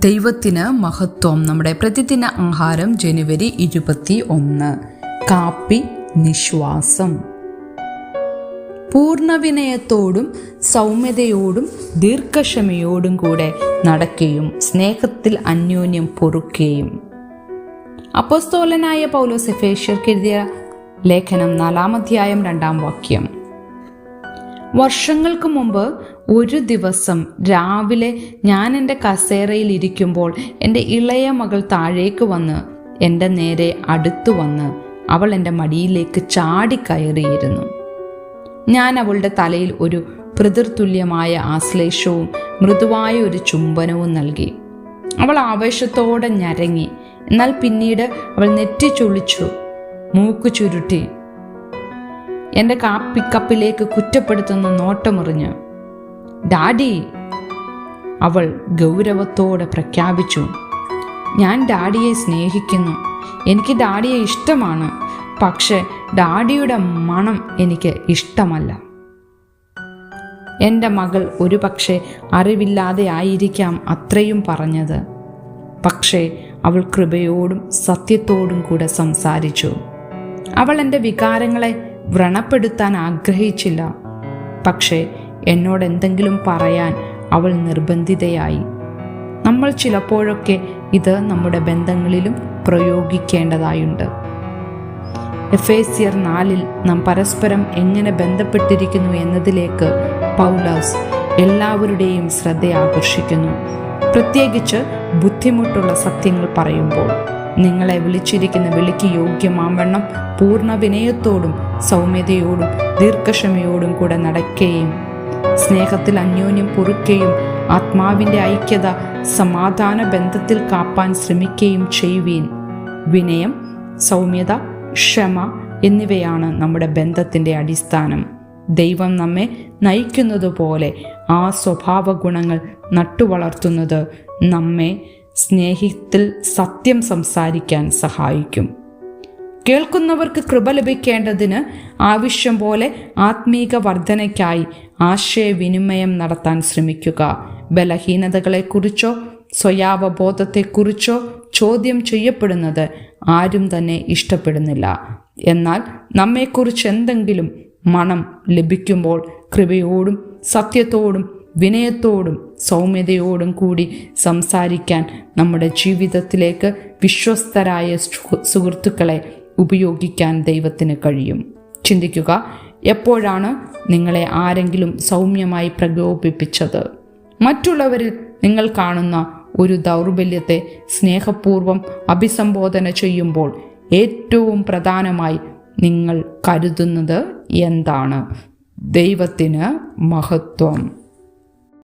ദൈവത്തിന് മഹത്വം. നമ്മുടെ പ്രതിദിന ആഹാരം ജനുവരി 21. കാപ്പി നിശ്വാസം. പൂർണ്ണവിനയത്തോടും സൗമ്യതയോടും ദീർഘക്ഷമയോടും കൂടെ നടക്കുകയും സ്നേഹത്തിൽ അന്യോന്യം പൊറുക്കുകയും. അപ്പോസ്തലനായ പൗലോസ് എഫേസ്യർക്ക് എഴുതിയ ലേഖനം 4-ാം അധ്യായം 2-ാം വാക്യം. വർഷങ്ങൾക്ക് മുമ്പ് ഒരു ദിവസം രാവിലെ ഞാൻ എൻ്റെ കസേരയിൽ ഇരിക്കുമ്പോൾ എൻ്റെ ഇളയ മകൾ താഴേക്ക് വന്ന് എൻ്റെ നേരെ അടുത്തു വന്ന് അവൾ എൻ്റെ മടിയിലേക്ക് ചാടിക്കയറിയിരുന്നു. ഞാൻ അവളുടെ തലയിൽ ഒരു പിതൃതുല്യമായ ആശ്ലേഷവും മൃദുവായ ഒരു ചുംബനവും നൽകി. അവൾ ആവേശത്തോടെ ഞരങ്ങി. എന്നാൽ പിന്നീട് അവൾ നെറ്റി ചൊളിച്ചു, മൂക്ക് ചുരുട്ടി, എൻ്റെ കാപ്പിക്കപ്പിലേക്ക് കുറ്റപ്പെടുത്തുന്ന നോട്ടമെറിഞ്ഞ് ഡാഡി, അവൾ ഗൗരവത്തോടെ പ്രഖ്യാപിച്ചു. ഞാൻ ഡാഡിയെ സ്നേഹിക്കുന്നു, എനിക്ക് ഡാഡിയെ ഇഷ്ടമാണ്, പക്ഷെ ഡാഡിയുടെ മണം എനിക്ക് ഇഷ്ടമല്ല. എൻ്റെ മകൾ ഒരു പക്ഷേ അറിവില്ലാതെ ആയിരിക്കാം അത്രയും പറഞ്ഞത്. പക്ഷേ അവൾ കൃപയോടും സത്യത്തോടും കൂടെ സംസാരിച്ചു. അവൾ എൻ്റെ വികാരങ്ങളെ വ്രണപ്പെടുത്താൻ ആഗ്രഹിച്ചില്ല, പക്ഷേ എന്നോട് എന്തെങ്കിലും പറയാൻ അവൾ നിർബന്ധിതയായി. നമ്മൾ ചിലപ്പോഴൊക്കെ ഇത് നമ്മുടെ ബന്ധങ്ങളിലും പ്രയോഗിക്കേണ്ടതായുണ്ട്. എഫേസ്യർ 4 നാം പരസ്പരം എങ്ങനെ ബന്ധപ്പെട്ടിരിക്കുന്നു എന്നതിലേക്ക് പൗലോസ് എല്ലാവരുടെയും ശ്രദ്ധ ആകർഷിക്കുന്നു. പ്രത്യേകിച്ച് ബുദ്ധിമുട്ടുള്ള സത്യങ്ങൾ പറയുമ്പോൾ. നിങ്ങളെ വിളിച്ചിരിക്കുന്ന വിളിക്ക് യോഗ്യമാവണ്ണം പൂർണ്ണ വിനയത്തോടും സൗമ്യതയോടും ദീർഘക്ഷമയോടും കൂടെ നടക്കുകയും സ്നേഹത്തിൽ അന്യോന്യം പൊറുക്കുകയും ആത്മാവിൻ്റെ ഐക്യത സമാധാന ബന്ധത്തിൽ കാപ്പാൻ ശ്രമിക്കുകയും ചെയ്യുവീൻ. വിനയം, സൗമ്യത, ക്ഷമ എന്നിവയാണ് നമ്മുടെ ബന്ധത്തിൻ്റെ അടിസ്ഥാനം. ദൈവം നമ്മെ നയിക്കുന്നതുപോലെ ആ സ്വഭാവ ഗുണങ്ങൾ നട്ടുവളർത്തുന്നത് നമ്മെ സ്നേഹത്തിൽ സത്യം സംസാരിക്കാൻ സഹായിക്കും. കേൾക്കുന്നവർക്ക് കൃപ ലഭിക്കേണ്ടതിന് ആവശ്യം പോലെ ആത്മീക വർധനയ്ക്കായി ആശയവിനിമയം നടത്താൻ ശ്രമിക്കുക. ബലഹീനതകളെക്കുറിച്ചോ സ്വയാവബോധത്തെക്കുറിച്ചോ ചോദ്യം ചെയ്യപ്പെടുന്നത് ആരും തന്നെ ഇഷ്ടപ്പെടുന്നില്ല. എന്നാൽ നമ്മെക്കുറിച്ച് എന്തെങ്കിലും മണം ലഭിക്കുമ്പോൾ കൃപയോടും സത്യത്തോടും വിനയത്തോടും സൗമ്യതയോടും കൂടി സംസാരിക്കാൻ നമ്മുടെ ജീവിതത്തിലേക്ക് വിശ്വസ്തരായ സുഹൃത്തുക്കളെ ഉപയോഗിക്കാൻ ദൈവത്തിന് കഴിയും. ചിന്തിക്കുക, എപ്പോഴാണ് നിങ്ങളെ ആരെങ്കിലും സൗമ്യമായി പ്രകോപിപ്പിച്ചത്? മറ്റുള്ളവരിൽ നിങ്ങൾ കാണുന്ന ഒരു ദൗർബല്യത്തെ സ്നേഹപൂർവ്വം അഭിസംബോധന ചെയ്യുമ്പോൾ ഏറ്റവും പ്രധാനമായി നിങ്ങൾ കരുതുന്നത് എന്താണ്? ദൈവത്തിന് മഹത്വം.